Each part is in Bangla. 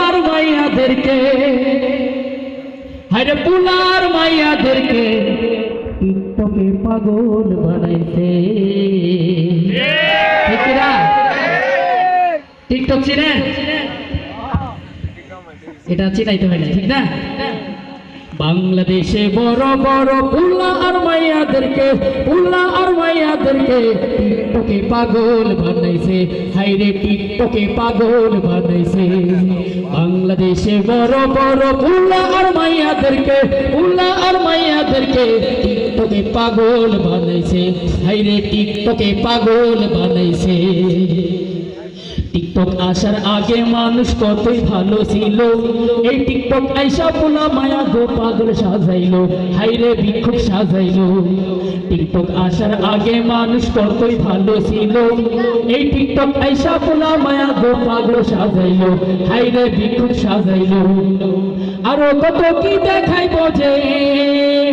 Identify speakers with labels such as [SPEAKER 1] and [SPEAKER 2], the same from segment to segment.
[SPEAKER 1] আর মাইয়াদেরকে হায়রে পুলার মাইয়াদেরকে টিকটকে পাগল বানাইছে। ঠিক না? টিকটক চিনেন? এটা চিনাইতে হয় না, ঠিক না? বাংলাদেশে বড় বড় পুলা আর মাইয়াদেরকে টিকটকে পাগল বানাইছে। হাইরে টিকটকে পাগল বানাইছে। বাংলাদেশে বড় বড় পুলা আর মাইয়াদেরকে টিকটকে পাগল বানাইছে। হাইরে টিকটকে পাগল বানাইছে। টিকটক আসার আগে মানুষ কতই ভালো ছিল, এই টিকটক আইসা পোলা মায়া গো পাগল সাজাইলো। হাইরে ভিক্ষুক সাজাইলো। টিকটক আসার আগে মানুষ কতই ভালো ছিল, এই টিকটক আইসা পোলা মায়া গো পাগল সাজাইলো। হাইরে ভিক্ষুক সাজাইলো। আরো কত কি দেখাইবো যে,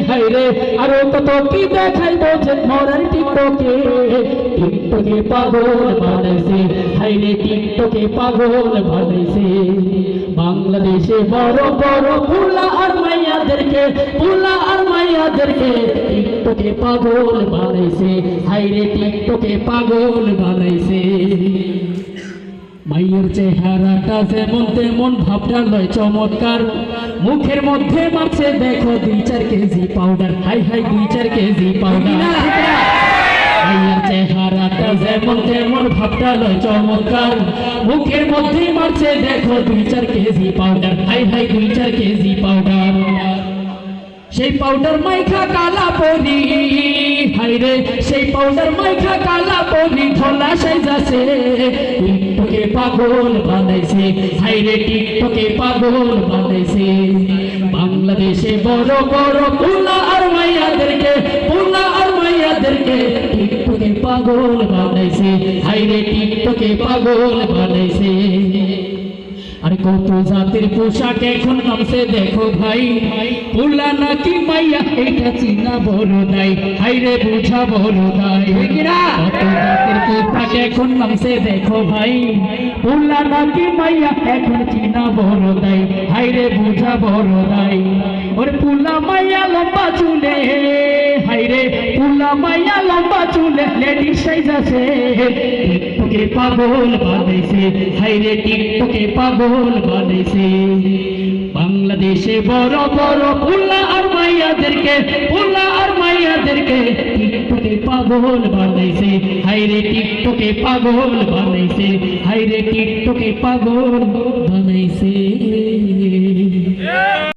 [SPEAKER 1] হাইরে আরো কত কি দেখাইবো যে মরার টিকটকে পাগল বানাইছে। হাইরে টিকটকে পাগল বানাইছে। বাংলাদেশে বড় বড় পুলা আর মাইয়াদেরকে টিকটকে পাগল বানাইছে। হাইরে টিকটকে পাগল বানাইছে। মাইয়ের চেহারাটা যেমন তেমন ভাবটা লয় চমৎকার, মুখের মধ্যে মারছে দেখো 2-4 KG powder. High high 2-4 KG powder. মাইয়ের চেহারাটা যেমন তেমন ভাবটা লয় চমৎকার, মুখের মধ্যে মারছে দেখো 2-4 KG powder. High high 2-4 KG powder. সেই পাউডার মাইখা কালা পরি, হাইরে সেই পাউডার মাইখা কালা পরি ধলা সাইজাছে। টিকটকে পাগল বানাইছে। হাইরে টিকটকে পাগল বানাইছে। বাংলাদেশে বড় বড় পুলা আর মাইয়াদেরকে টিকটকে পাগল বানাইছে। হাইরে টিকটকে পাগল বানাইছে। আর কত জাতির পোশাক এখন নামছে দেখো ভাই, পুলা নাকি মাইয়া এটা চিনা বড় দাই। হাইরে বুঝা বড় দাই। কত জাতির পোশাক এখন নামছে দেখো ভাই, পুলা নাকি মাইয়া এখন চিনা বড় দাই। হাইরে বুঝা বড় দাই। ওরে পুলা মাইয়া লম্বা চুলে, হাইরে পুলা মাইয়া লম্বা চুলে লেডিস সাইজাছে। টিকটকে পাগল বানাইছে। হাইরে টিকটকে পাগল বানাইছে। বাংলাদেশে বড় বড় পুলা আর মাইয়াদেরকে টিকটকে পাগল বানাইছে। হাইরে টিকটকে পাগল বানাইছে। হাইরে টিকটকে পাগল বানাইছে।